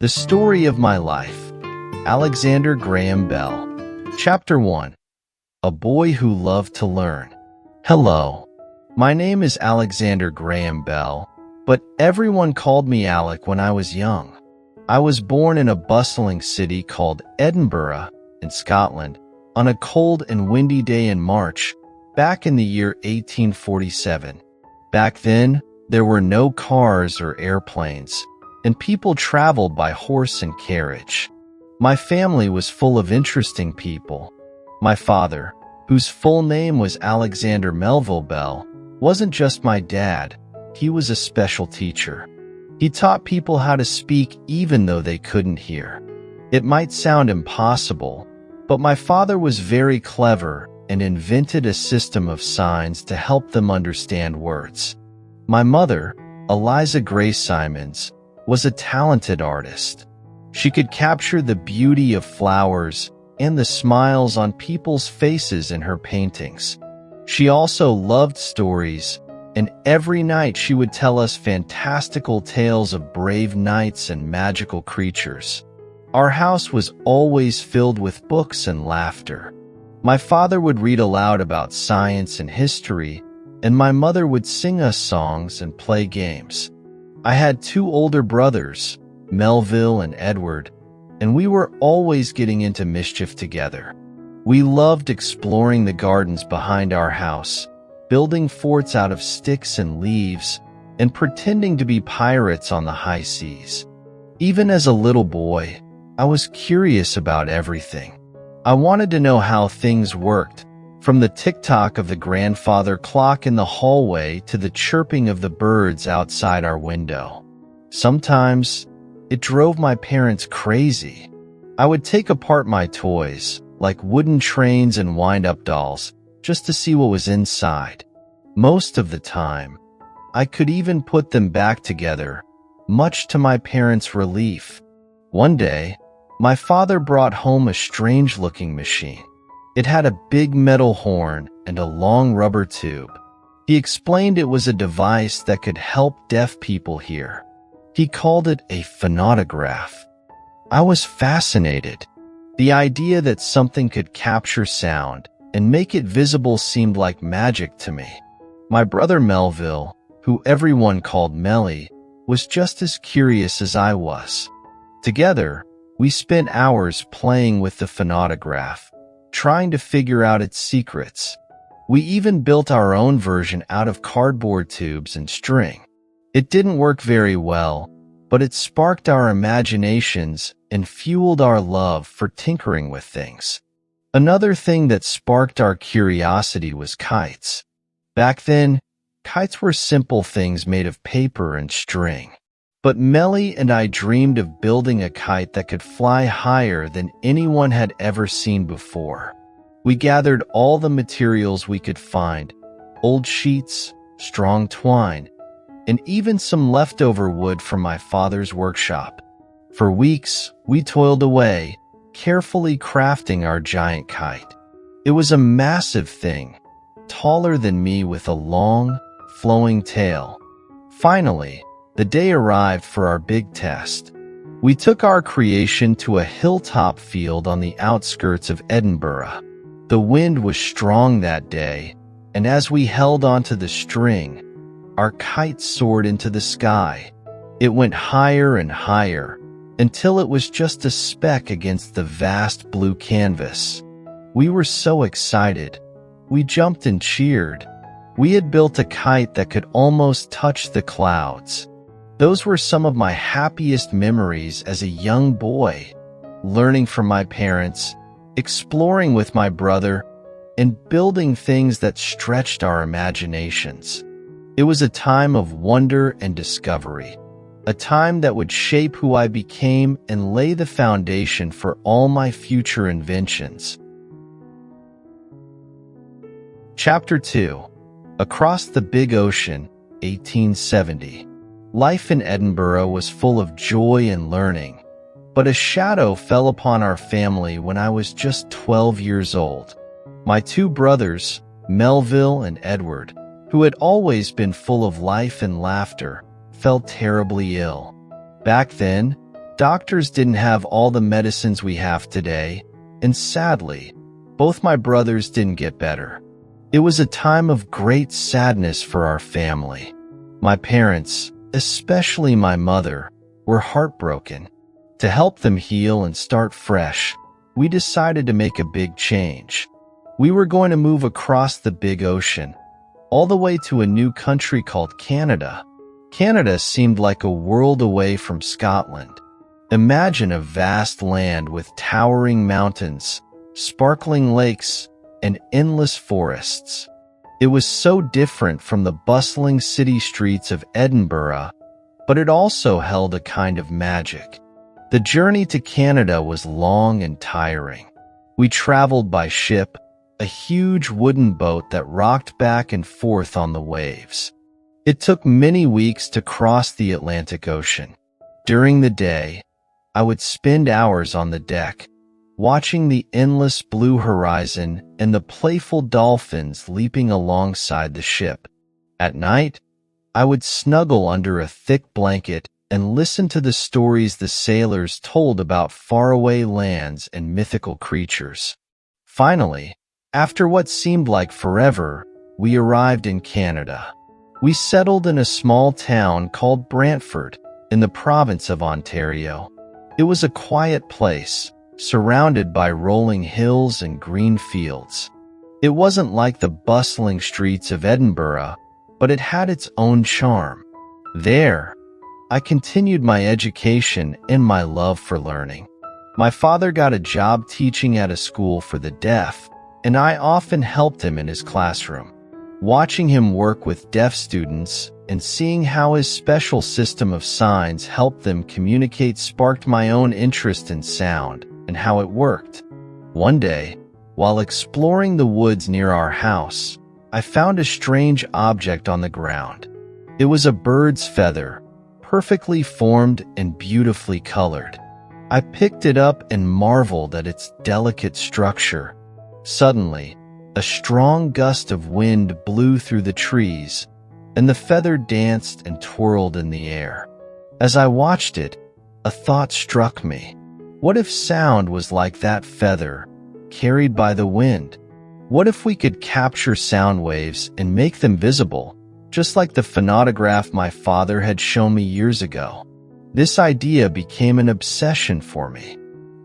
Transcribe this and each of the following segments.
The Story of My Life. Alexander Graham Bell. Chapter 1. A Boy Who Loved to Learn. Hello. My name is Alexander Graham Bell, but everyone called me Alec when I was young. I was born in a bustling city called Edinburgh, in Scotland, on a cold and windy day in March, back in the year 1847. Back then, there were no cars or airplanes, and people traveled by horse and carriage. My family was full of interesting people. My father, whose full name was Alexander Melville Bell, wasn't just my dad, he was a special teacher. He taught people how to speak even though they couldn't hear. It might sound impossible, but my father was very clever and invented a system of signs to help them understand words. My mother, Eliza Grace Simons, was a talented artist. She could capture the beauty of flowers and the smiles on people's faces in her paintings. She also loved stories, and every night she would tell us fantastical tales of brave knights and magical creatures. Our house was always filled with books and laughter. My father would read aloud about science and history, and my mother would sing us songs and play games. I had two older brothers, Melville and Edward, and we were always getting into mischief together. We loved exploring the gardens behind our house, building forts out of sticks and leaves, and pretending to be pirates on the high seas. Even as a little boy, I was curious about everything. I wanted to know how things worked, from the tick-tock of the grandfather clock in the hallway to the chirping of the birds outside our window. Sometimes, it drove my parents crazy. I would take apart my toys, like wooden trains and wind-up dolls, just to see what was inside. Most of the time, I could even put them back together, much to my parents' relief. One day, my father brought home a strange-looking machine. It had a big metal horn and a long rubber tube. He explained it was a device that could help deaf people hear. He called it a phonautograph. I was fascinated. The idea that something could capture sound and make it visible seemed like magic to me. My brother Melville, who everyone called Melly, was just as curious as I was. Together, we spent hours playing with the phonautograph, trying to figure out its secrets. We even built our own version out of cardboard tubes and string. It didn't work very well, but it sparked our imaginations and fueled our love for tinkering with things. Another thing that sparked our curiosity was kites. Back then, kites were simple things made of paper and string. But Melly and I dreamed of building a kite that could fly higher than anyone had ever seen before. We gathered all the materials we could find, old sheets, strong twine, and even some leftover wood from my father's workshop. For weeks, we toiled away, carefully crafting our giant kite. It was a massive thing, taller than me with a long, flowing tail. Finally, the day arrived for our big test. We took our creation to a hilltop field on the outskirts of Edinburgh. The wind was strong that day, and as we held onto the string, our kite soared into the sky. It went higher and higher, until it was just a speck against the vast blue canvas. We were so excited. We jumped and cheered. We had built a kite that could almost touch the clouds. Those were some of my happiest memories as a young boy, learning from my parents, exploring with my brother, and building things that stretched our imaginations. It was a time of wonder and discovery, a time that would shape who I became and lay the foundation for all my future inventions. Chapter 2. Across the Big Ocean, 1870. Life in Edinburgh was full of joy and learning, but a shadow fell upon our family when I was just 12 years old. My two brothers, Melville and Edward, who had always been full of life and laughter, fell terribly ill. Back then, Doctors didn't have all the medicines we have today, and sadly, both my brothers didn't get better. It was a time of great sadness for our family. My parents, especially my mother, were heartbroken. To help them heal and start fresh, we decided to make a big change. We were going to move across the big ocean, all the way to a new country called Canada. Canada seemed like a world away from Scotland. Imagine a vast land with towering mountains, sparkling lakes, and endless forests. It was so different from the bustling city streets of Edinburgh, but it also held a kind of magic. The journey to Canada was long and tiring. We traveled by ship, a huge wooden boat that rocked back and forth on the waves. It took many weeks to cross the Atlantic Ocean. During the day, I would spend hours on the deck, watching the endless blue horizon and the playful dolphins leaping alongside the ship. At night, I would snuggle under a thick blanket and listen to the stories the sailors told about faraway lands and mythical creatures. Finally, after what seemed like forever, we arrived in Canada. We settled in a small town called Brantford in the province of Ontario. It was a quiet place, surrounded by rolling hills and green fields. It wasn't like the bustling streets of Edinburgh, but it had its own charm. There, I continued my education and my love for learning. My father got a job teaching at a school for the deaf, and I often helped him in his classroom. Watching him work with deaf students and seeing how his special system of signs helped them communicate sparked my own interest in sound and how it worked. One day, while exploring the woods near our house, I found a strange object on the ground. It was a bird's feather, perfectly formed and beautifully colored. I picked it up and marveled at its delicate structure. Suddenly, a strong gust of wind blew through the trees, and the feather danced and twirled in the air. As I watched it, a thought struck me. What if sound was like that feather, carried by the wind? What if we could capture sound waves and make them visible, just like the phonautograph my father had shown me years ago? This idea became an obsession for me.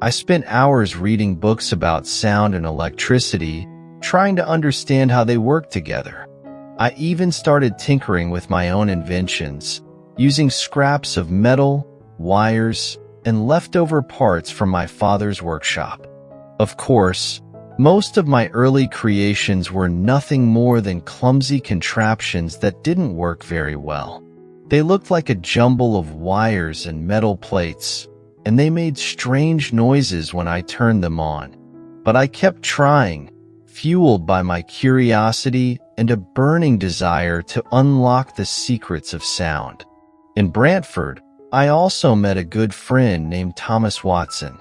I spent hours reading books about sound and electricity, trying to understand how they work together. I even started tinkering with my own inventions, using scraps of metal, wires, and leftover parts from my father's workshop. Of course, most of my early creations were nothing more than clumsy contraptions that didn't work very well. They looked like a jumble of wires and metal plates, and they made strange noises when I turned them on. But I kept trying, fueled by my curiosity and a burning desire to unlock the secrets of sound. In Brantford, I also met a good friend named Thomas Watson.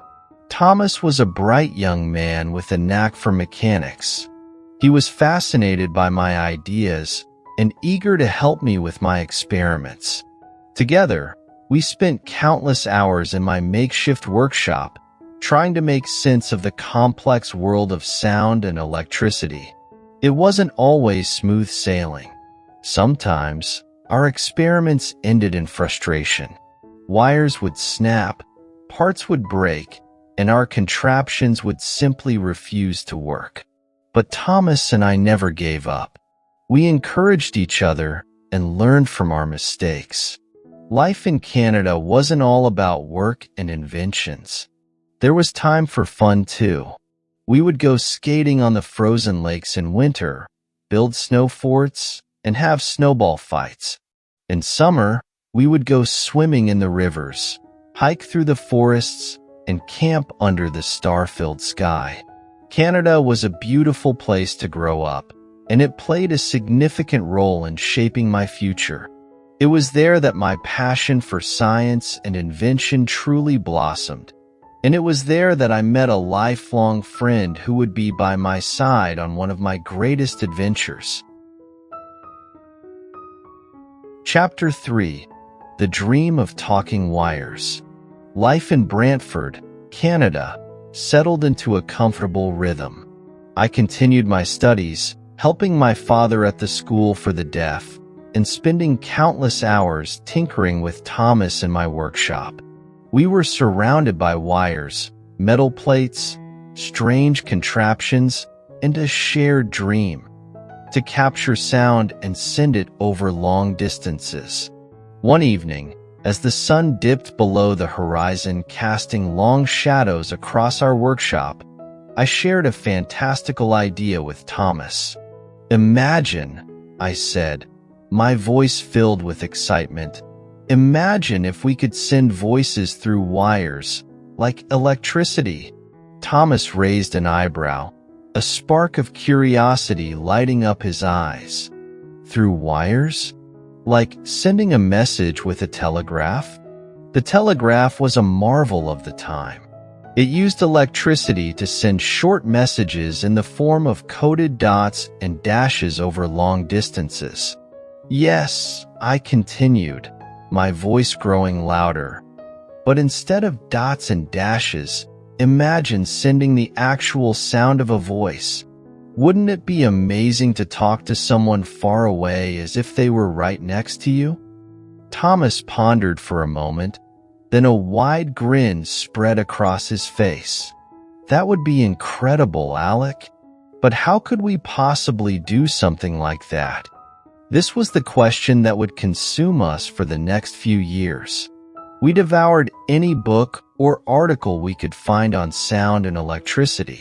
Thomas was a bright young man with a knack for mechanics. He was fascinated by my ideas and eager to help me with my experiments. Together, we spent countless hours in my makeshift workshop, trying to make sense of the complex world of sound and electricity. It wasn't always smooth sailing. Sometimes, our experiments ended in frustration. Wires would snap, parts would break, and our contraptions would simply refuse to work. But Thomas and I never gave up. We encouraged each other and learned from our mistakes. Life in Canada wasn't all about work and inventions. There was time for fun too. We would go skating on the frozen lakes in winter, build snow forts, and have snowball fights. In summer, we would go swimming in the rivers, hike through the forests, and camp under the star-filled sky. Canada was a beautiful place to grow up, and it played a significant role in shaping my future. It was there that my passion for science and invention truly blossomed. And it was there that I met a lifelong friend who would be by my side on one of my greatest adventures. Chapter 3: The Dream of Talking Wires. Life in Brantford, Canada, settled into a comfortable rhythm. I continued my studies, helping my father at the school for the deaf, and spending countless hours tinkering with Thomas in my workshop. We were surrounded by wires, metal plates, strange contraptions, and a shared dream: to capture sound and send it over long distances. One evening, as the sun dipped below the horizon, casting long shadows across our workshop, I shared a fantastical idea with Thomas. "Imagine," I said, my voice filled with excitement, "imagine if we could send voices through wires, like electricity." Thomas raised an eyebrow, a spark of curiosity lighting up his eyes. "Through wires? Like sending a message with a telegraph?" The telegraph was a marvel of the time. It used electricity to send short messages in the form of coded dots and dashes over long distances. "Yes," I continued, my voice growing louder. "But instead of dots and dashes, imagine sending the actual sound of a voice. Wouldn't it be amazing to talk to someone far away as if they were right next to you?" Thomas pondered for a moment, then a wide grin spread across his face. "That would be incredible, Alec. But how could we possibly do something like that?" This was the question that would consume us for the next few years. We devoured any book or article we could find on sound and electricity.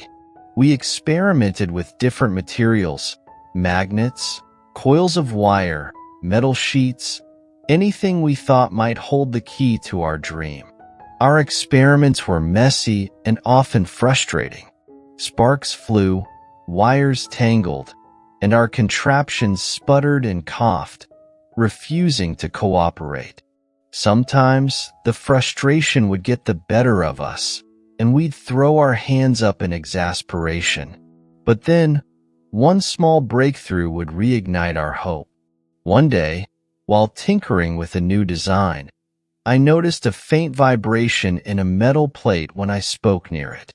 We experimented with different materials: magnets, coils of wire, metal sheets, anything we thought might hold the key to our dream. Our experiments were messy and often frustrating. Sparks flew, wires tangled, and our contraptions sputtered and coughed, refusing to cooperate. Sometimes the frustration would get the better of us, and we'd throw our hands up in exasperation. But then, one small breakthrough would reignite our hope. One day, while tinkering with a new design, I noticed a faint vibration in a metal plate when I spoke near it.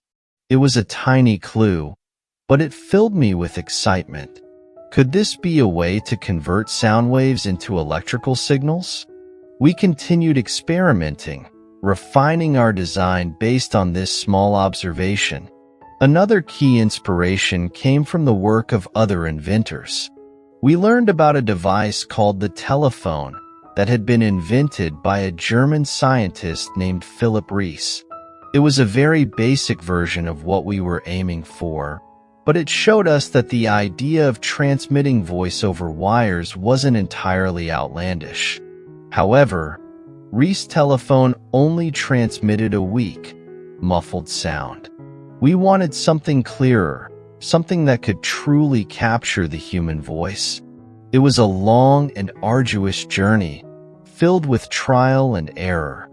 It was a tiny clue, but it filled me with excitement. Could this be a way to convert sound waves into electrical signals? We continued experimenting, refining our design based on this small observation. Another key inspiration came from the work of other inventors. We learned about a device called the telephone that had been invented by a German scientist named Philip Reis. It was a very basic version of what we were aiming for, but it showed us that the idea of transmitting voice over wires wasn't entirely outlandish. However, Reis' telephone only transmitted a weak, muffled sound. We wanted something clearer, something that could truly capture the human voice. It was a long and arduous journey, filled with trial and error.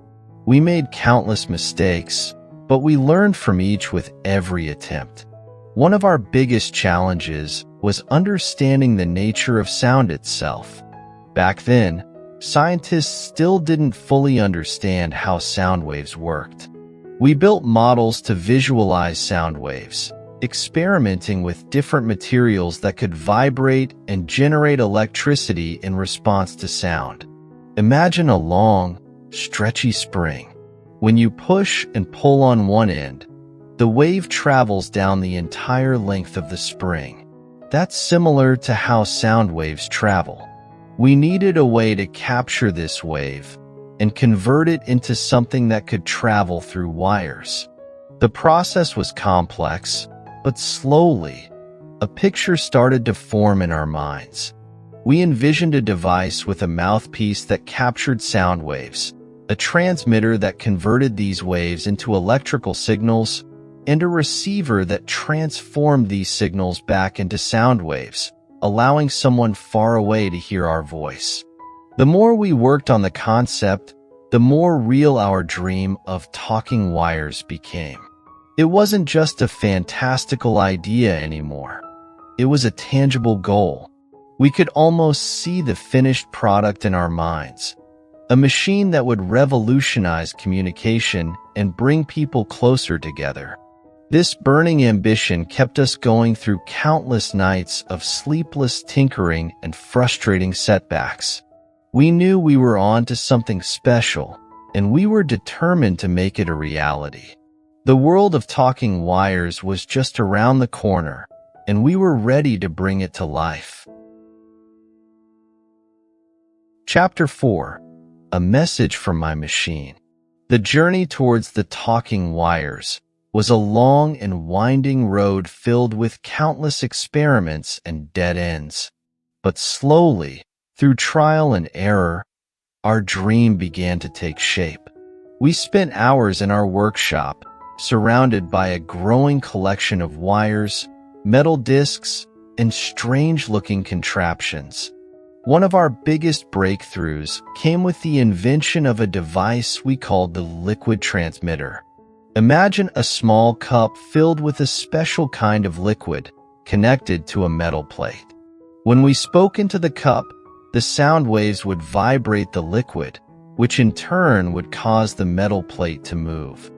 We made countless mistakes, but we learned from each with every attempt. One of our biggest challenges was understanding the nature of sound itself. Back then, scientists still didn't fully understand how sound waves worked. We built models to visualize sound waves, experimenting with different materials that could vibrate and generate electricity in response to sound. Imagine a long, stretchy spring. When you push and pull on one end, the wave travels down the entire length of the spring. That's similar to how sound waves travel. We needed a way to capture this wave and convert it into something that could travel through wires. The process was complex, but slowly, a picture started to form in our minds. We envisioned a device with a mouthpiece that captured sound waves, a transmitter that converted these waves into electrical signals, and a receiver that transformed these signals back into sound waves, allowing someone far away to hear our voice. The more we worked on the concept, the more real our dream of talking wires became. It wasn't just a fantastical idea anymore. It was a tangible goal. We could almost see the finished product in our minds. a machine that would revolutionize communication and bring people closer together. This burning ambition kept us going through countless nights of sleepless tinkering and frustrating setbacks. We knew we were on to something special, and we were determined to make it a reality. The world of talking wires was just around the corner, and we were ready to bring it to life. Chapter 4. A Message from My Machine. The journey towards the talking wires was a long and winding road filled with countless experiments and dead ends. But slowly, through trial and error, our dream began to take shape. We spent hours in our workshop, surrounded by a growing collection of wires, metal discs, and strange-looking contraptions. One of our biggest breakthroughs came with the invention of a device we called the liquid transmitter. Imagine a small cup filled with a special kind of liquid connected to a metal plate. When we spoke into the cup, the sound waves would vibrate the liquid, which in turn would cause the metal plate to move.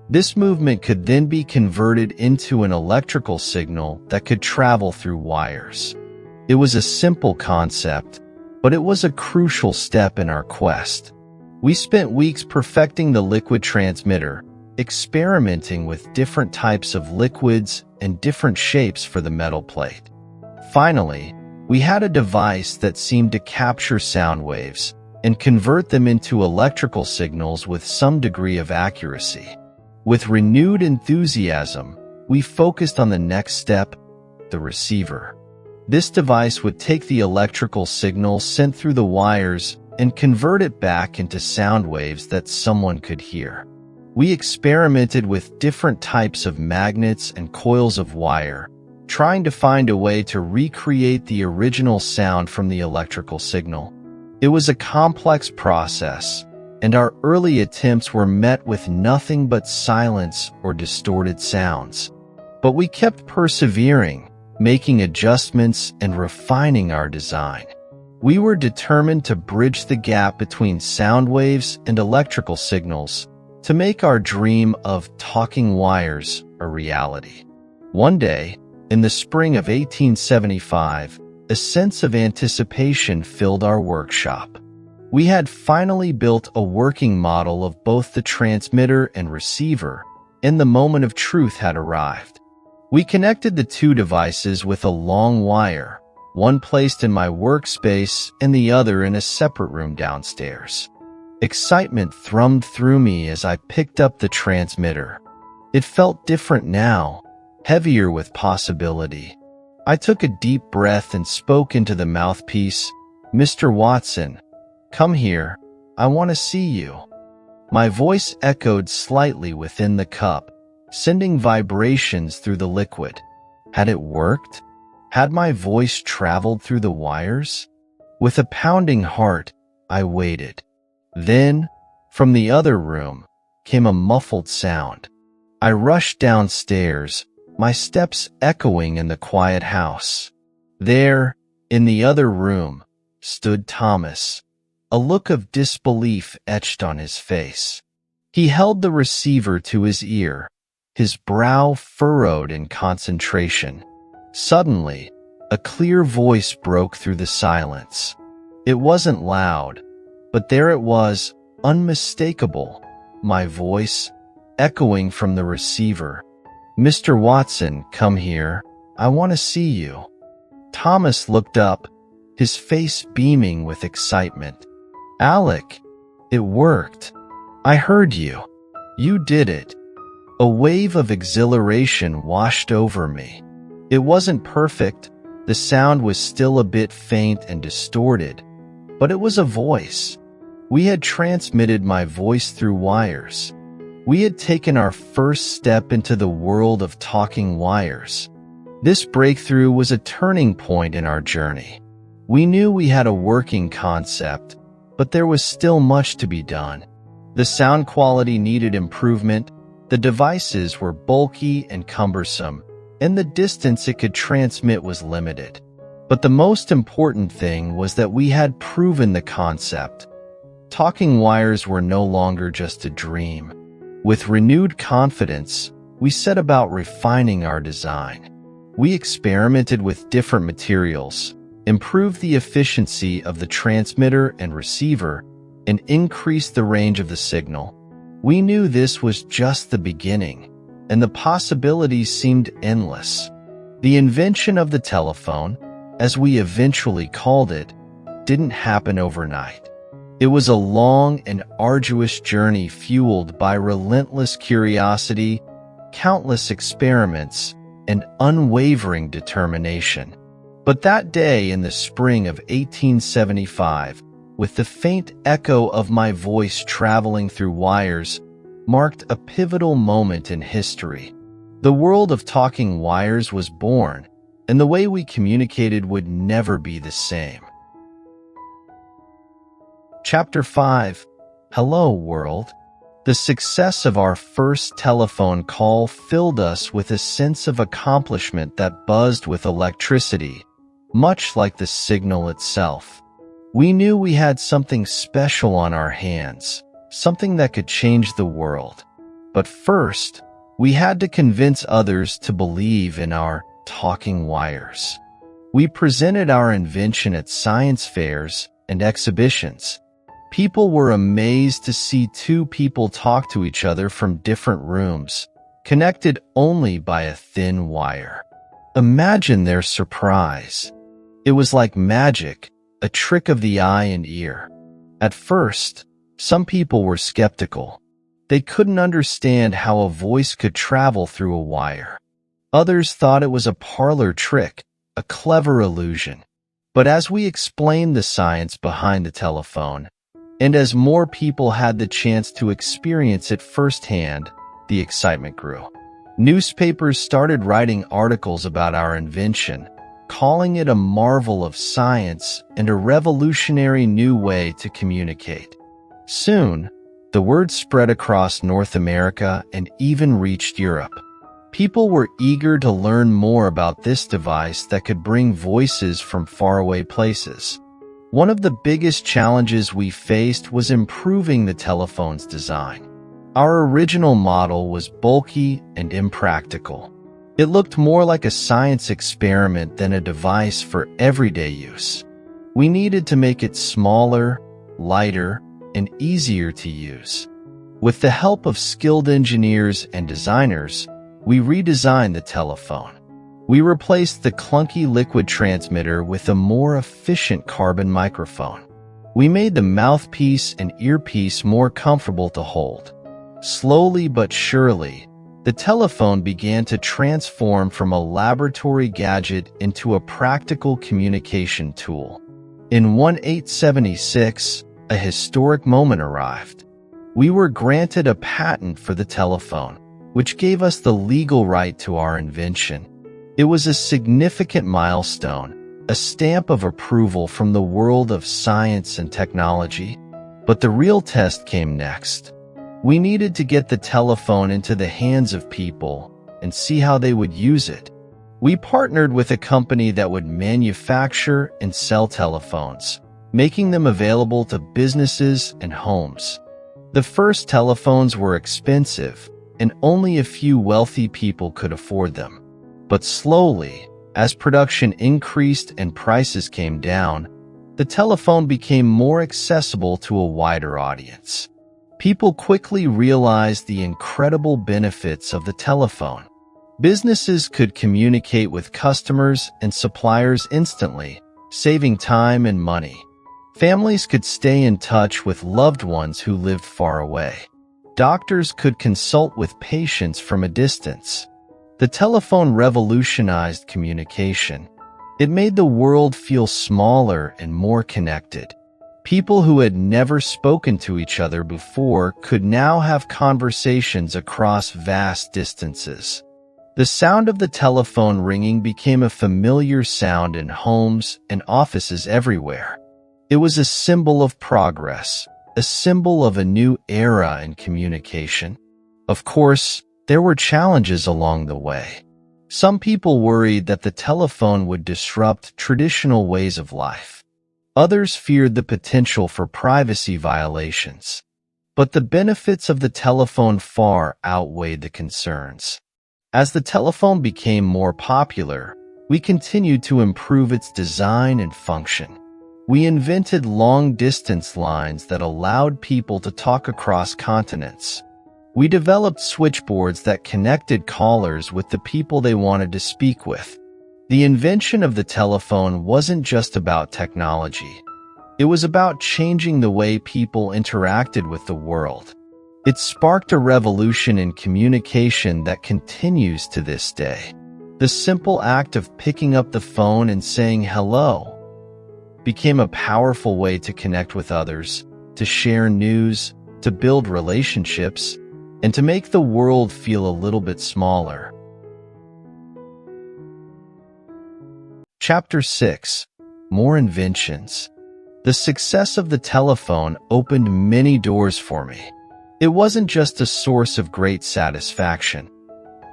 This movement could then be converted into an electrical signal that could travel through wires. It was a simple concept, but it was a crucial step in our quest. We spent weeks perfecting the liquid transmitter, experimenting with different types of liquids and different shapes for the metal plate. Finally, we had a device that seemed to capture sound waves and convert them into electrical signals with some degree of accuracy. With renewed enthusiasm, we focused on the next step, the receiver. This device would take the electrical signal sent through the wires and convert it back into sound waves that someone could hear. We experimented with different types of magnets and coils of wire, trying to find a way to recreate the original sound from the electrical signal. It was a complex process, and our early attempts were met with nothing but silence or distorted sounds. But we kept persevering, making adjustments and refining our design. We were determined to bridge the gap between sound waves and electrical signals to make our dream of talking wires a reality. One day, in the spring of 1875, a sense of anticipation filled our workshop. We had finally built a working model of both the transmitter and receiver, and the moment of truth had arrived. We connected the two devices with a long wire, one placed in my workspace and the other in a separate room downstairs. Excitement thrummed through me as I picked up the transmitter. It felt different now, heavier with possibility. I took a deep breath and spoke into the mouthpiece. "Mr. Watson, come here. I want to see you." My voice echoed slightly within the cup, sending vibrations through the liquid. Had it worked? Had my voice traveled through the wires? With a pounding heart, I waited. Then, from the other room, came a muffled sound. I rushed downstairs, my steps echoing in the quiet house. There, in the other room, stood Thomas, a look of disbelief etched on his face. He held the receiver to his ear, his brow furrowed in concentration. Suddenly, a clear voice broke through the silence. It wasn't loud, but there it was, unmistakable, my voice, echoing from the receiver. "Mr. Watson, come here. I want to see you." Thomas looked up, his face beaming with excitement. "Alec, it worked. I heard you. You did it." A wave of exhilaration washed over me. It wasn't perfect. The sound was still a bit faint and distorted, but it was a voice. We had transmitted my voice through wires. We had taken our first step into the world of talking wires. This breakthrough was a turning point in our journey. We knew we had a working concept, but there was still much to be done. The sound quality needed improvement, the devices were bulky and cumbersome, and the distance it could transmit was limited. But the most important thing was that we had proven the concept. Talking wires were no longer just a dream. With renewed confidence, we set about refining our design. We experimented with different materials, improved the efficiency of the transmitter and receiver, and increased the range of the signal. We knew this was just the beginning, and the possibilities seemed endless. The invention of the telephone, as we eventually called it, didn't happen overnight. It was a long and arduous journey fueled by relentless curiosity, countless experiments, and unwavering determination. But that day in the spring of 1875, with the faint echo of my voice traveling through wires, marked a pivotal moment in history. The world of talking wires was born, and the way we communicated would never be the same. Chapter 5. Hello, World. The success of our first telephone call filled us with a sense of accomplishment that buzzed with electricity, much like the signal itself. We knew we had something special on our hands, something that could change the world. But first, we had to convince others to believe in our talking wires. We presented our invention at science fairs and exhibitions. People were amazed to see two people talk to each other from different rooms, connected only by a thin wire. Imagine their surprise. It was like magic, a trick of the eye and ear. At first, some people were skeptical. They couldn't understand how a voice could travel through a wire. Others thought it was a parlor trick, a clever illusion. But as we explained the science behind the telephone, and as more people had the chance to experience it firsthand, the excitement grew. Newspapers started writing articles about our invention, calling it a marvel of science and a revolutionary new way to communicate. Soon, the word spread across North America and even reached Europe. People were eager to learn more about this device that could bring voices from faraway places. One of the biggest challenges we faced was improving the telephone's design. Our original model was bulky and impractical. It looked more like a science experiment than a device for everyday use. We needed to make it smaller, lighter, and easier to use. With the help of skilled engineers and designers, we redesigned the telephone. We replaced the clunky liquid transmitter with a more efficient carbon microphone. We made the mouthpiece and earpiece more comfortable to hold. Slowly but surely, the telephone began to transform from a laboratory gadget into a practical communication tool. In 1876, a historic moment arrived. We were granted a patent for the telephone, which gave us the legal right to our invention. It was a significant milestone, a stamp of approval from the world of science and technology. But the real test came next. We needed to get the telephone into the hands of people and see how they would use it. We partnered with a company that would manufacture and sell telephones, making them available to businesses and homes. The first telephones were expensive, and only a few wealthy people could afford them. But slowly, as production increased and prices came down, the telephone became more accessible to a wider audience. People quickly realized the incredible benefits of the telephone. Businesses could communicate with customers and suppliers instantly, saving time and money. Families could stay in touch with loved ones who lived far away. Doctors could consult with patients from a distance. The telephone revolutionized communication. It made the world feel smaller and more connected. People who had never spoken to each other before could now have conversations across vast distances. The sound of the telephone ringing became a familiar sound in homes and offices everywhere. It was a symbol of progress, a symbol of a new era in communication. Of course, there were challenges along the way. Some people worried that the telephone would disrupt traditional ways of life. Others feared the potential for privacy violations. But the benefits of the telephone far outweighed the concerns. As the telephone became more popular, we continued to improve its design and function. We invented long-distance lines that allowed people to talk across continents. We developed switchboards that connected callers with the people they wanted to speak with. The invention of the telephone wasn't just about technology. It was about changing the way people interacted with the world. It sparked a revolution in communication that continues to this day. The simple act of picking up the phone and saying hello became a powerful way to connect with others, to share news, to build relationships, and to make the world feel a little bit smaller. Chapter 6. More Inventions. The success of the telephone opened many doors for me. It wasn't just a source of great satisfaction.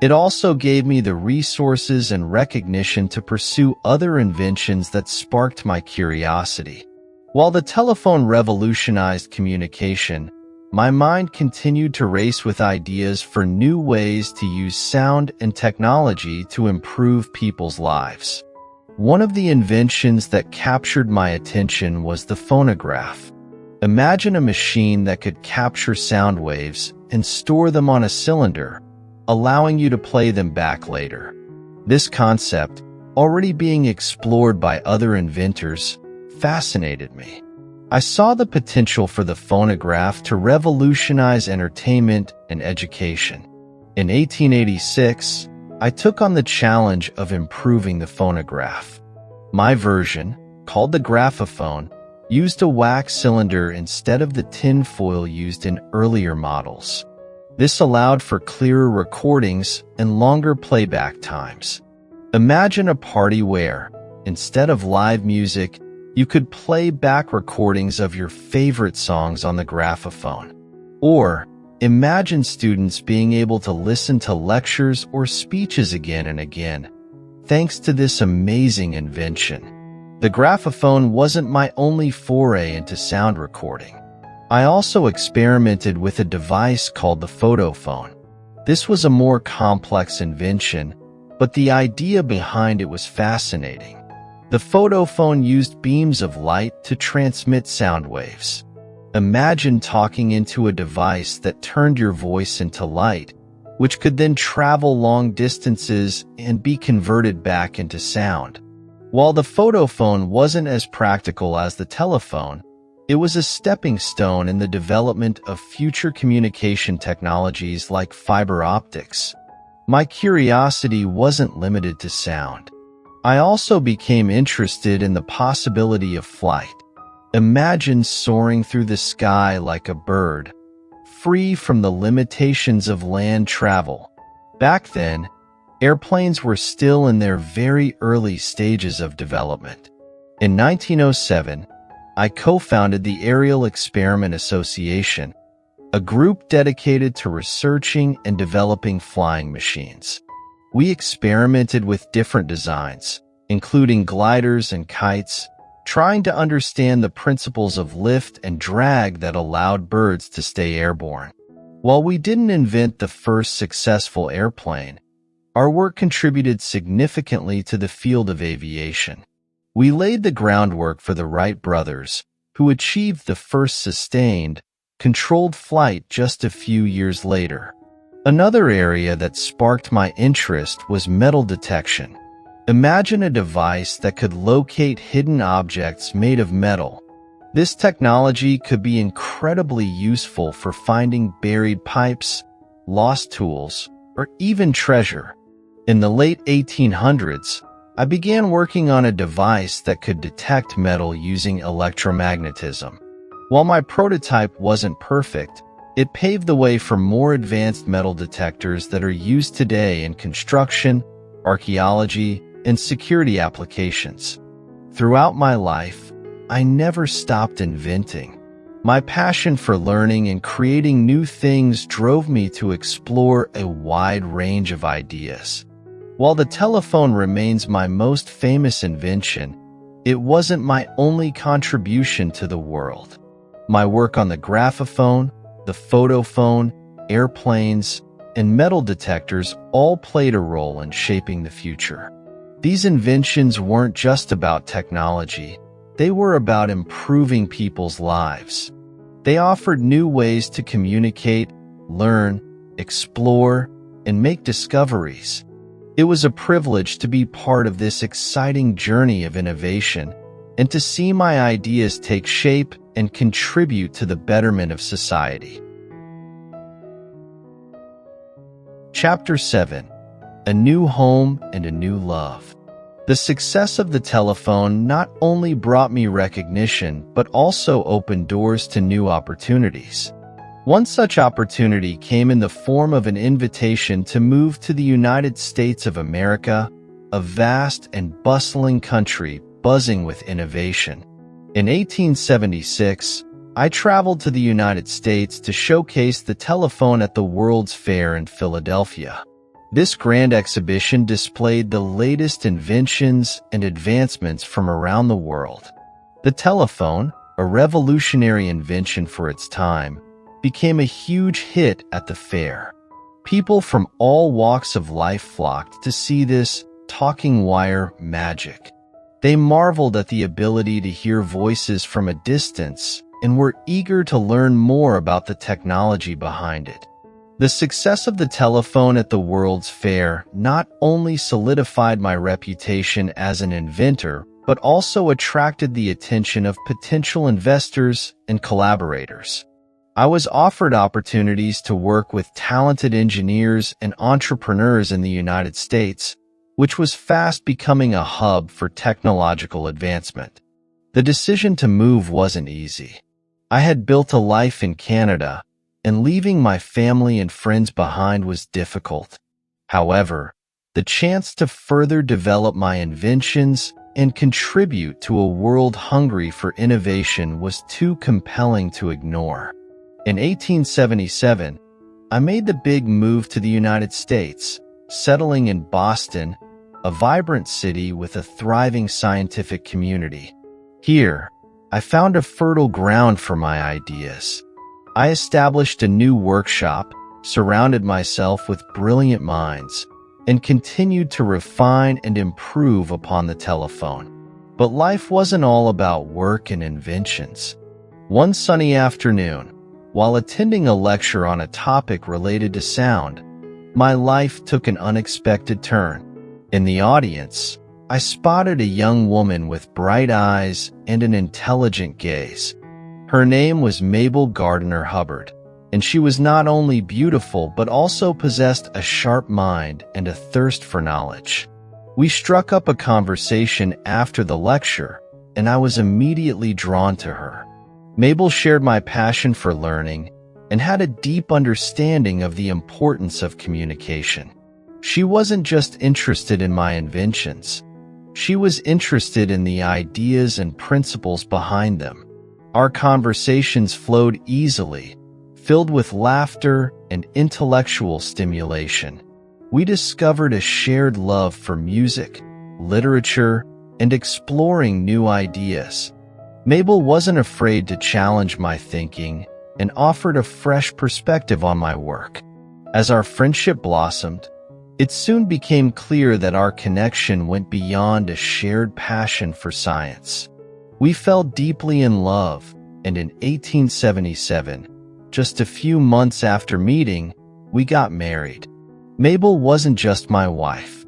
It also gave me the resources and recognition to pursue other inventions that sparked my curiosity. While the telephone revolutionized communication, my mind continued to race with ideas for new ways to use sound and technology to improve people's lives. One of the inventions that captured my attention was the phonograph. Imagine a machine that could capture sound waves and store them on a cylinder, allowing you to play them back later. This concept, already being explored by other inventors, fascinated me. I saw the potential for the phonograph to revolutionize entertainment and education. In 1886, I took on the challenge of improving the phonograph. My version, called the graphophone, used a wax cylinder instead of the tin foil used in earlier models. This allowed for clearer recordings and longer playback times. Imagine a party where, instead of live music, you could play back recordings of your favorite songs on the graphophone. Or, imagine students being able to listen to lectures or speeches again and again, thanks to this amazing invention. The graphophone wasn't my only foray into sound recording. I also experimented with a device called the photophone. This was a more complex invention, but the idea behind it was fascinating. The photophone used beams of light to transmit sound waves. Imagine talking into a device that turned your voice into light, which could then travel long distances and be converted back into sound. While the photophone wasn't as practical as the telephone, it was a stepping stone in the development of future communication technologies like fiber optics. My curiosity wasn't limited to sound. I also became interested in the possibility of flight. Imagine soaring through the sky like a bird, free from the limitations of land travel. Back then, airplanes were still in their very early stages of development. In 1907, I co-founded the Aerial Experiment Association, a group dedicated to researching and developing flying machines. We experimented with different designs, including gliders and kites, trying to understand the principles of lift and drag that allowed birds to stay airborne. While we didn't invent the first successful airplane, our work contributed significantly to the field of aviation. We laid the groundwork for the Wright brothers, who achieved the first sustained, controlled flight just a few years later. Another area that sparked my interest was metal detection. Imagine a device that could locate hidden objects made of metal. This technology could be incredibly useful for finding buried pipes, lost tools, or even treasure. In the late 1800s, I began working on a device that could detect metal using electromagnetism. While my prototype wasn't perfect, it paved the way for more advanced metal detectors that are used today in construction, archaeology, and security applications. Throughout my life, I never stopped inventing. My passion for learning and creating new things drove me to explore a wide range of ideas. While the telephone remains my most famous invention, it wasn't my only contribution to the world. My work on the graphophone, the photophone, airplanes, and metal detectors all played a role in shaping the future. These inventions weren't just about technology, they were about improving people's lives. They offered new ways to communicate, learn, explore, and make discoveries. It was a privilege to be part of this exciting journey of innovation and to see my ideas take shape and contribute to the betterment of society. Chapter 7: A New Home and a New Love. The success of the telephone not only brought me recognition, but also opened doors to new opportunities. One such opportunity came in the form of an invitation to move to the United States of America, a vast and bustling country buzzing with innovation. In 1876, I traveled to the United States to showcase the telephone at the World's Fair in Philadelphia. This grand exhibition displayed the latest inventions and advancements from around the world. The telephone, a revolutionary invention for its time, became a huge hit at the fair. People from all walks of life flocked to see this talking wire magic. They marveled at the ability to hear voices from a distance and were eager to learn more about the technology behind it. The success of the telephone at the World's Fair not only solidified my reputation as an inventor, but also attracted the attention of potential investors and collaborators. I was offered opportunities to work with talented engineers and entrepreneurs in the United States, which was fast becoming a hub for technological advancement. The decision to move wasn't easy. I had built a life in Canada, and leaving my family and friends behind was difficult. However, the chance to further develop my inventions and contribute to a world hungry for innovation was too compelling to ignore. In 1877, I made the big move to the United States, settling in Boston, a vibrant city with a thriving scientific community. Here, I found a fertile ground for my ideas. I established a new workshop, surrounded myself with brilliant minds, and continued to refine and improve upon the telephone. But life wasn't all about work and inventions. One sunny afternoon, while attending a lecture on a topic related to sound, my life took an unexpected turn. In the audience, I spotted a young woman with bright eyes and an intelligent gaze. Her name was Mabel Gardner Hubbard, and she was not only beautiful but also possessed a sharp mind and a thirst for knowledge. We struck up a conversation after the lecture, and I was immediately drawn to her. Mabel shared my passion for learning and had a deep understanding of the importance of communication. She wasn't just interested in my inventions. She was interested in the ideas and principles behind them. Our conversations flowed easily, filled with laughter and intellectual stimulation. We discovered a shared love for music, literature, and exploring new ideas. Mabel wasn't afraid to challenge my thinking and offered a fresh perspective on my work. As our friendship blossomed, it soon became clear that our connection went beyond a shared passion for science. We fell deeply in love, and in 1877, just a few months after meeting, we got married. Mabel wasn't just my wife.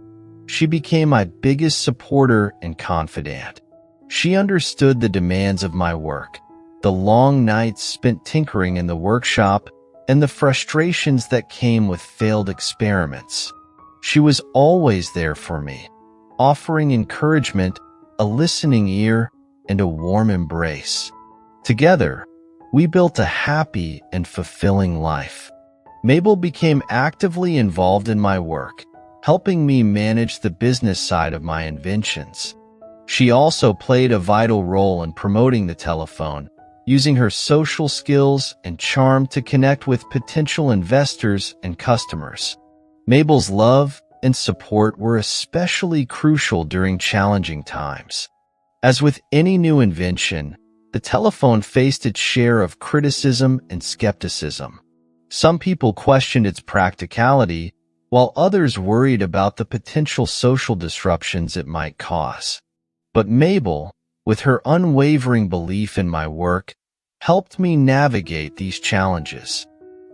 She became my biggest supporter and confidant. She understood the demands of my work, the long nights spent tinkering in the workshop, and the frustrations that came with failed experiments. She was always there for me, offering encouragement, a listening ear, and a warm embrace. Together, we built a happy and fulfilling life. Mabel became actively involved in my work, helping me manage the business side of my inventions. She also played a vital role in promoting the telephone, using her social skills and charm to connect with potential investors and customers. Mabel's love and support were especially crucial during challenging times. As with any new invention, the telephone faced its share of criticism and skepticism. Some people questioned its practicality, while others worried about the potential social disruptions it might cause. But Mabel, with her unwavering belief in my work, helped me navigate these challenges.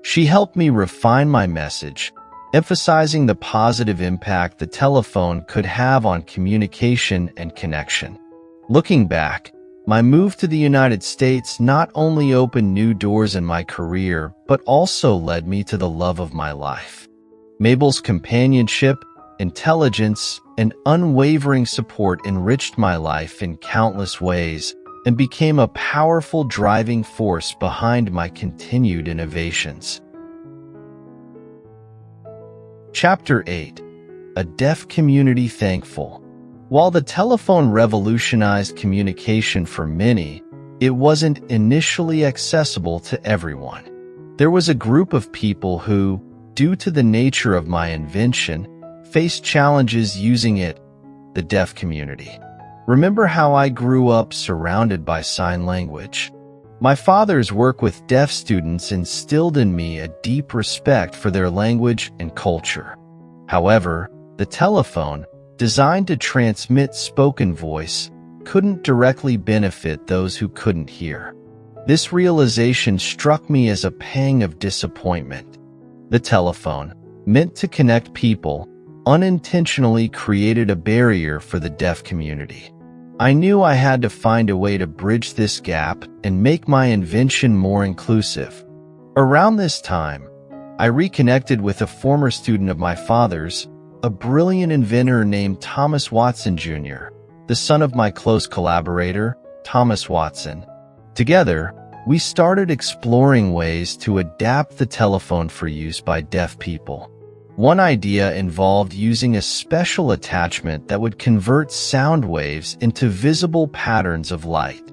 She helped me refine my message, emphasizing the positive impact the telephone could have on communication and connection. Looking back, my move to the United States not only opened new doors in my career, but also led me to the love of my life. Mabel's companionship, intelligence, and unwavering support enriched my life in countless ways and became a powerful driving force behind my continued innovations. Chapter 8. A Deaf Community Thankful. While the telephone revolutionized communication for many, it wasn't initially accessible to everyone. There was a group of people who, due to the nature of my invention, faced challenges using it, the deaf community. Remember how I grew up surrounded by sign language? My father's work with deaf students instilled in me a deep respect for their language and culture. However, the telephone, designed to transmit spoken voice, couldn't directly benefit those who couldn't hear. This realization struck me as a pang of disappointment. The telephone, meant to connect people, unintentionally created a barrier for the deaf community. I knew I had to find a way to bridge this gap and make my invention more inclusive. Around this time, I reconnected with a former student of my father's, a brilliant inventor named Thomas Watson Jr., the son of my close collaborator, Thomas Watson. Together, we started exploring ways to adapt the telephone for use by deaf people. One idea involved using a special attachment that would convert sound waves into visible patterns of light.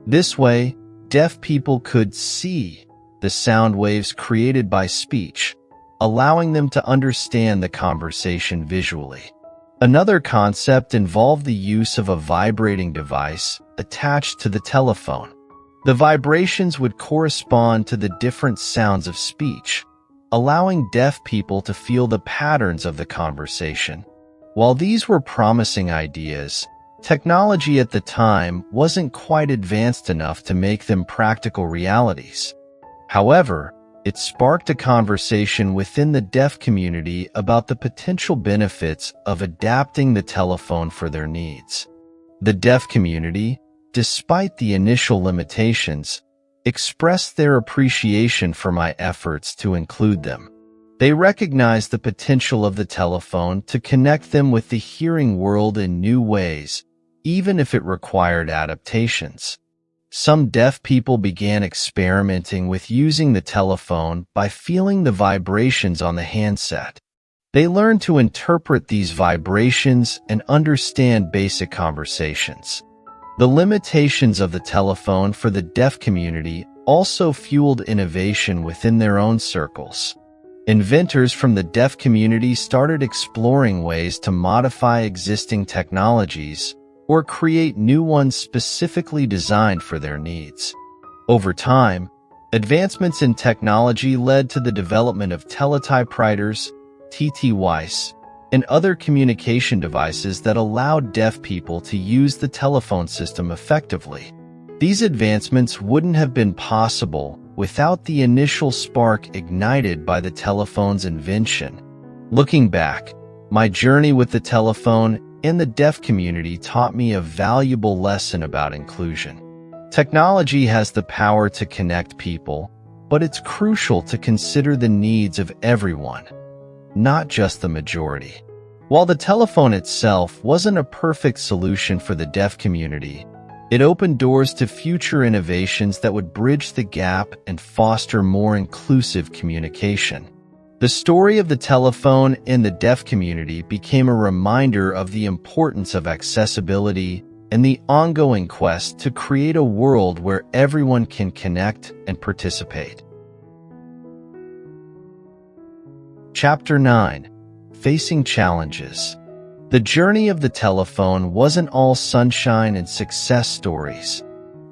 This way, deaf people could see the sound waves created by speech, allowing them to understand the conversation visually. Another concept involved the use of a vibrating device attached to the telephone. The vibrations would correspond to the different sounds of speech, allowing deaf people to feel the patterns of the conversation. While these were promising ideas, technology at the time wasn't quite advanced enough to make them practical realities. However, it sparked a conversation within the deaf community about the potential benefits of adapting the telephone for their needs. The deaf community, despite the initial limitations, expressed their appreciation for my efforts to include them. They recognized the potential of the telephone to connect them with the hearing world in new ways, even if it required adaptations. Some deaf people began experimenting with using the telephone by feeling the vibrations on the handset. They learned to interpret these vibrations and understand basic conversations. The limitations of the telephone for the deaf community also fueled innovation within their own circles. Inventors from the deaf community started exploring ways to modify existing technologies or create new ones specifically designed for their needs. Over time, advancements in technology led to the development of teletypewriters, TTYs, and other communication devices that allowed deaf people to use the telephone system effectively. These advancements wouldn't have been possible without the initial spark ignited by the telephone's invention. Looking back, my journey with the telephone and the deaf community taught me a valuable lesson about inclusion. Technology has the power to connect people, but it's crucial to consider the needs of everyone, not just the majority. While the telephone itself wasn't a perfect solution for the deaf community, it opened doors to future innovations that would bridge the gap and foster more inclusive communication. The story of the telephone in the deaf community became a reminder of the importance of accessibility and the ongoing quest to create a world where everyone can connect and participate. Chapter 9. Facing Challenges. The journey of the telephone wasn't all sunshine and success stories.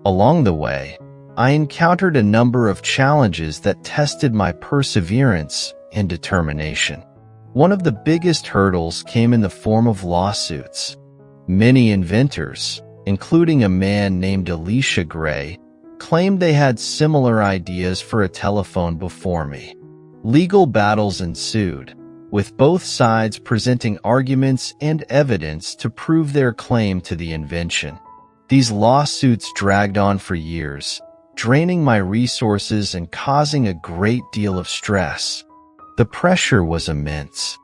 Along the way, I encountered a number of challenges that tested my perseverance and determination. One of the biggest hurdles came in the form of lawsuits. Many inventors, including a man named Elisha Gray, claimed they had similar ideas for a telephone before me. Legal battles ensued, with both sides presenting arguments and evidence to prove their claim to the invention. These lawsuits dragged on for years, draining my resources and causing a great deal of stress. The pressure was immense.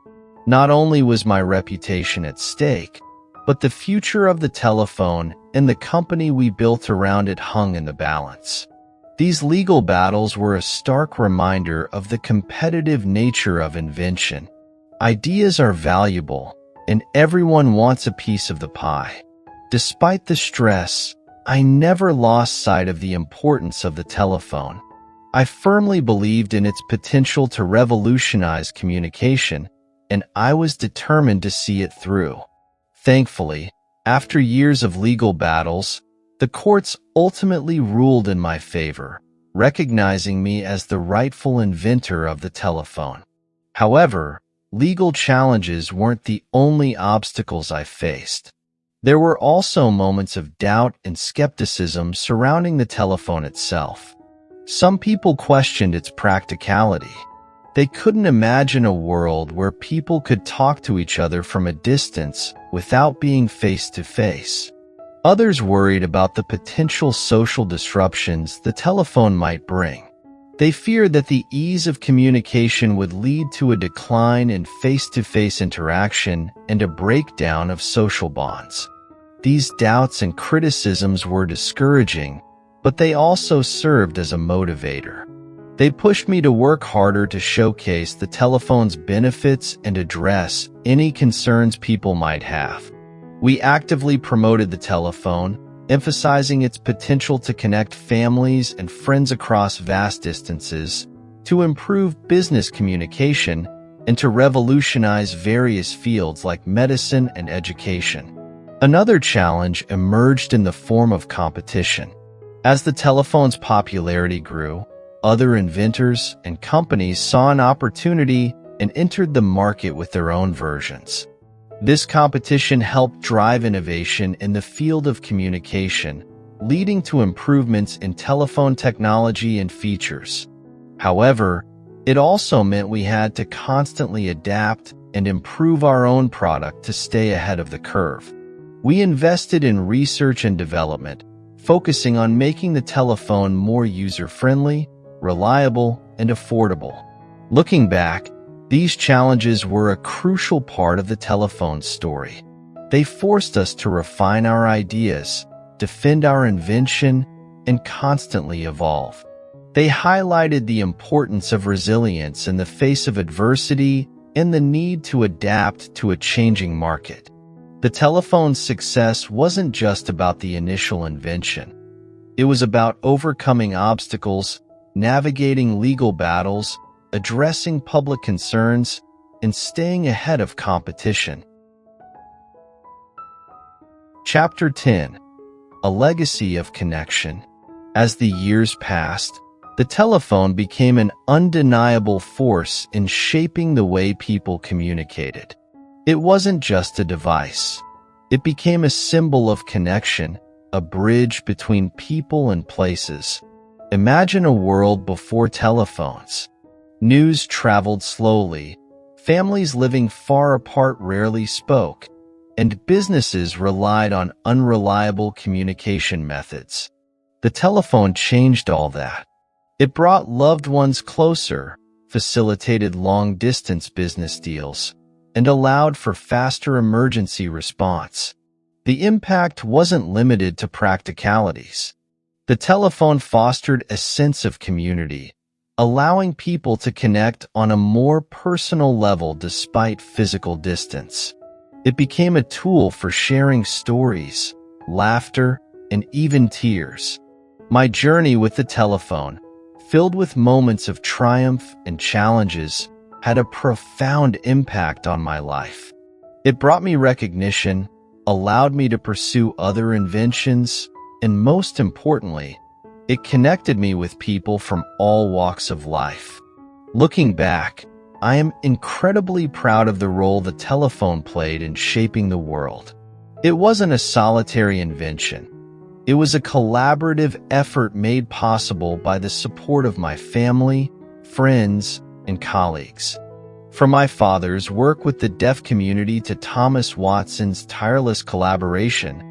Not only was my reputation at stake, but the future of the telephone and the company we built around it hung in the balance. These legal battles were a stark reminder of the competitive nature of invention. Ideas are valuable, and everyone wants a piece of the pie. Despite the stress, I never lost sight of the importance of the telephone. I firmly believed in its potential to revolutionize communication, and I was determined to see it through. Thankfully, after years of legal battles, the courts ultimately ruled in my favor, recognizing me as the rightful inventor of the telephone. However, legal challenges weren't the only obstacles I faced. There were also moments of doubt and skepticism surrounding the telephone itself. Some people questioned its practicality. They couldn't imagine a world where people could talk to each other from a distance without being face to face. Others worried about the potential social disruptions the telephone might bring. They feared that the ease of communication would lead to a decline in face-to-face interaction and a breakdown of social bonds. These doubts and criticisms were discouraging, but they also served as a motivator. They pushed me to work harder to showcase the telephone's benefits and address any concerns people might have. We actively promoted the telephone, emphasizing its potential to connect families and friends across vast distances, to improve business communication, and to revolutionize various fields like medicine and education. Another challenge emerged in the form of competition. As the telephone's popularity grew, other inventors and companies saw an opportunity and entered the market with their own versions. This competition helped drive innovation in the field of communication, leading to improvements in telephone technology and features. However, it also meant we had to constantly adapt and improve our own product to stay ahead of the curve. We invested in research and development, focusing on making the telephone more user-friendly, reliable, and affordable. Looking back, these challenges were a crucial part of the telephone's story. They forced us to refine our ideas, defend our invention, and constantly evolve. They highlighted the importance of resilience in the face of adversity and the need to adapt to a changing market. The telephone's success wasn't just about the initial invention. It was about overcoming obstacles, navigating legal battles, addressing public concerns, and staying ahead of competition. Chapter 10: A Legacy of Connection. As the years passed, the telephone became an undeniable force in shaping the way people communicated. It wasn't just a device. It became a symbol of connection, a bridge between people and places. Imagine a world before telephones. News traveled slowly, families living far apart rarely spoke, and businesses relied on unreliable communication methods. The telephone changed all that. It brought loved ones closer, facilitated long-distance business deals, and allowed for faster emergency response. The impact wasn't limited to practicalities. The telephone fostered a sense of community, allowing people to connect on a more personal level despite physical distance. It became a tool for sharing stories, laughter, and even tears. My journey with the telephone, filled with moments of triumph and challenges, had a profound impact on my life. It brought me recognition, allowed me to pursue other inventions, and most importantly, it connected me with people from all walks of life. Looking back, I am incredibly proud of the role the telephone played in shaping the world. It wasn't a solitary invention. It was a collaborative effort made possible by the support of my family, friends, and colleagues. From my father's work with the deaf community to Thomas Watson's tireless collaboration,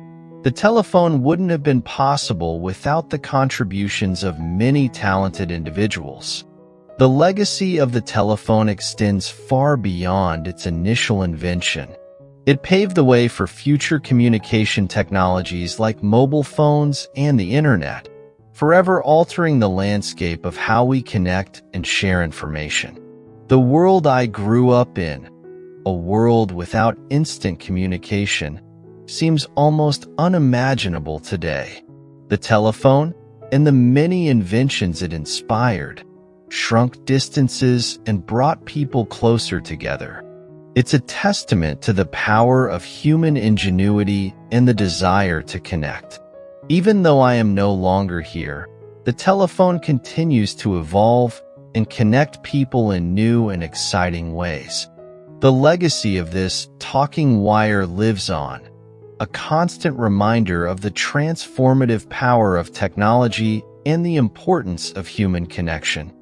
the telephone wouldn't have been possible without the contributions of many talented individuals. The legacy of the telephone extends far beyond its initial invention. It paved the way for future communication technologies like mobile phones and the internet, forever altering the landscape of how we connect and share information. The world I grew up in, a world without instant communication, seems almost unimaginable today. The telephone and the many inventions it inspired shrunk distances and brought people closer together. It's a testament to the power of human ingenuity and the desire to connect. Even though I am no longer here, the telephone continues to evolve and connect people in new and exciting ways. The legacy of this talking wire lives on, a constant reminder of the transformative power of technology and the importance of human connection.